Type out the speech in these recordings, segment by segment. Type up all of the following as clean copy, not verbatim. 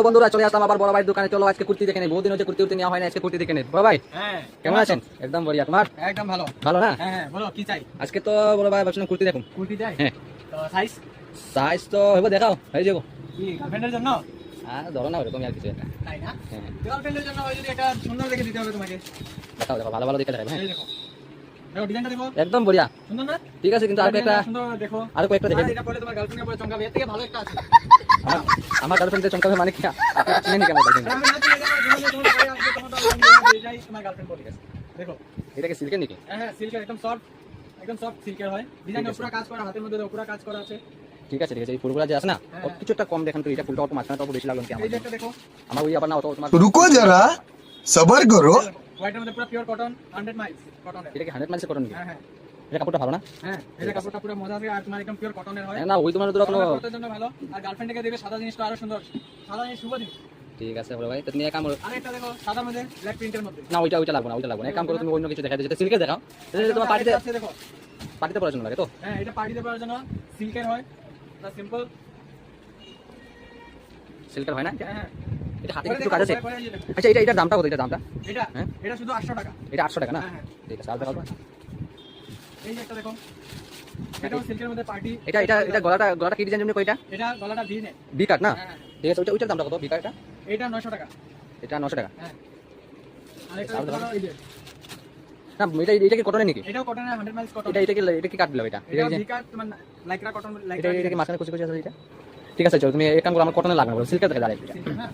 বন্ধুরা চলে আসলাম আবার বড় ভাইয়ের দোকানে। চলো আজকে কুর্তি দেখে নেই, বহুদিন হচ্ছে কুর্তি নেওয়া হয় না, আজকে কুর্তি দেখে নেই। বড় ভাই কেমন আছেন? একদম বড়িয়া। তোমার? একদম ভালো। ভালো না? হ্যাঁ বলো কি চাই? আজকে তো বড় ভাই ভাবছিলাম কুর্তি দেখুন। কুর্তি চাই? হ্যাঁ। তো সাইজ সাইজ তো হবে, দেখাও হয়ে যাবো। কি গার্লফ্রেন্ডের জন্য? হ্যাঁ ধরো না ওরকমই আর কিছু একটা। তাই না? হ্যাঁ গার্লফ্রেন্ডের জন্য ওই যদি একটা সুন্দর দেখে দিতে হবে তোমাকে। দেখাও দেখাও, ভালো ভালো দেখে দেখাবে। হ্যাঁ এই দেখো। দেখো ডিজাইনটা দেখো। একদম বড়িয়া। সুন্দর না? ঠিক আছে, কিন্তু আর একটা সুন্দর দেখো। আর কয়েকটা দেখে আর এটা পরে তোমার গার্লফ্রেন্ডের পরে চমকাবে। এর থেকে ভালো একটা আছে। আমার গার্লফ্রেন্ডের চমকাবে মানে কি? আপনি চিনেন কেন গার্লফ্রেন্ড? আমি না চিনি, তোমার পরে আসবে, তোমার তো এটাই তোমার গার্লফ্রেন্ড বলে গেছে। দেখো। এটা কি সিল্কের নাকি? হ্যাঁ হ্যাঁ সিল্কের একদম সফট সিল্কের হয়। ডিজাইনের পুরো কাজ করা, হাতের মধ্যে পুরো কাজ করা আছে। ঠিক আছে ঠিক আছে, এই ফুলগুলো যে আছে না ও কিছু একটা কম দেখেন তো, এটা ফুলটা অত মাঝখানে তো বেশি লাগলো কি এই আমার? যে একটা দেখো। আমার ওই আবার না অত তোমার। रुको जरा सबर करो। হোয়াইটের মধ্যে পুরো পিওর কটন 100 মাইলস কটনের। এটা কি 100 কটন নাকি? হ্যাঁ হ্যাঁ এটা কাপড়টা ভালো না? হ্যাঁ এই কাপড়টা পুরো মজা আছে আর তোমার একদম পিওর কটনের হয়। না ওই তোমার ধরো কোনো। কটনের জন্য ভালো। আর গার্লফ্রেন্ডকে দেবে সাদা জিনিসটা আরো সুন্দর। সাদা জিনিস শুভ জিনিস। ঠিক আছে বড় ভাই, তো তুমি এক কাম করো। আরেকটা দেখো সাদা মধ্যে ব্ল্যাক প্রিন্টের মধ্যে। না ওইটা লাগবে না, ওইটা লাগবে না। এক কাম করো, তুমি অন্য কিছু দেখাই দাও, যেটা সিল্কের দেখাও। এটা তোমার পার্টিতে আছে দেখো। পার্টিতে পরার জন্য লাগে তো? হ্যাঁ এটা পার্টিতে পরার জন্য সিল্কের হয়। এটা সিম্পল। সিল্কের হয় না? হ্যাঁ হ্যাঁ এটা হাতে কিছু কাজ আছে? পরে এই যে দেখো। আচ্ছা এটার দামটা কত? এটার দামটা? এটা হ্যাঁ এটা শুধু 800 টাকা। এটা 800 টাকা না? হ্যাঁ হ্যাঁ ঠিক আছে, আর দেখাও তো। এই যে একটা দেখো। এটাও সিল্কের মধ্যে পার্টি। এটা গলাটা কি ডিজাইন জন্য কয়টা? এটা গলাটা ভি নেক। বি কাট না? হ্যাঁ ঠিক আছে, ওইটার দামটা কত? বি কাটটা? এটা 900 টাকা। এটা 900 টাকা। হ্যাঁ আরেকটা দেখো এই যে না এটা কি কটনের নাকি? এটাও কটনের 100 মাইলস কটন। এটা কি কাট দিলাম এটা? এটা ভি কাট তোমার লাইক্রা কটন এটা লাইক্রা। এটা কি মাঝখানে কুচি কুচি আছে এটা? ঠিক আছে চলো, তুমি এক কাম করো, আমার কটনে লাগবে না, সিল্কের দেখে দাঁড়াই এটা। হ্যাঁ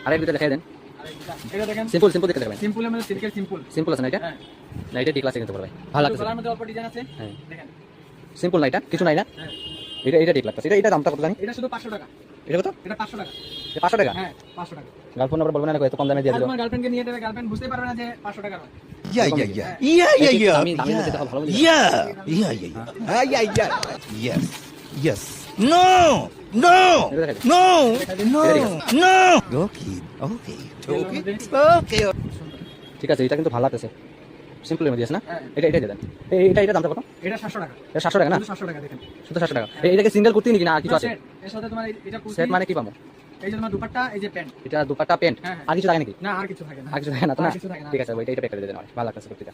আরেক দুটো দেখাই দেন। এটা দেখেন সিম্পল দেখে দেখাবেন। সিম্পলের মধ্যে সিল্কের সিম্পল। সিম্পল আছে না এটা? হ্যাঁ না এটা ঠিক আছে কিন্তু বড় ভাই, ভালো লাগছে। গলার মধ্যে অল্প ডিজাইন আছে। হ্যাঁ দেখেন সিম্পল না, এটা কিছু নাই না? হ্যাঁ এটা ঠিক লাগছে। এটা দামটা কত জানি? এটা শুধু 500 টাকা। এটা কত? এটা 500 টাকা। এটা 500 টাকা? হ্যাঁ 500 টাকা। গার্লফ্রেন্ড আবার বলবে না এত কম দামে দিয়ে আর দিল। তোমার গার্লফ্রেন্ডকে নিয়ে দেবে, গার্লফ্রেন্ড বুঝতে পারবে না যে 500 টাকা হয়। আমি দামি বলতে তো ভালো বলি। Yes. No. এটা দেখাই দেন। No. এটা ঠিক আছে। Okay. ঠিক আছে, এটা কিন্তু ভালো লাগতেছে। সিম্পলের মধ্যে আছে না? হ্যাঁ। এটা দিয়ে দেন। এটা দামটা কত? এটা 700 টাকা। এটা 700 টাকা না? শুধু 700 টাকা দেখেন। শুধু 700 টাকা। এটা কি সিঙ্গেল কুর্তি নাকি না আর কিছু আছে? সেট। এর সাথে তোমার এটা কুর্তি। সেট মানে কি পাবো? এই যে তোমার দুপাট্টা, এই যে প্যান্ট। এটা দুপাট্টা প্যান্ট হ্যাঁ, হ্যাঁ। আর কিছু লাগে নাকি? না আর কিছু থাকে না। আর কিছু থাকে না তো না? আর কিছু থাকে না। ঠিক আছে, এটা প্যাক করে দিয়ে দেন, আমার ভালো লাগতেছে কুর্তিটা।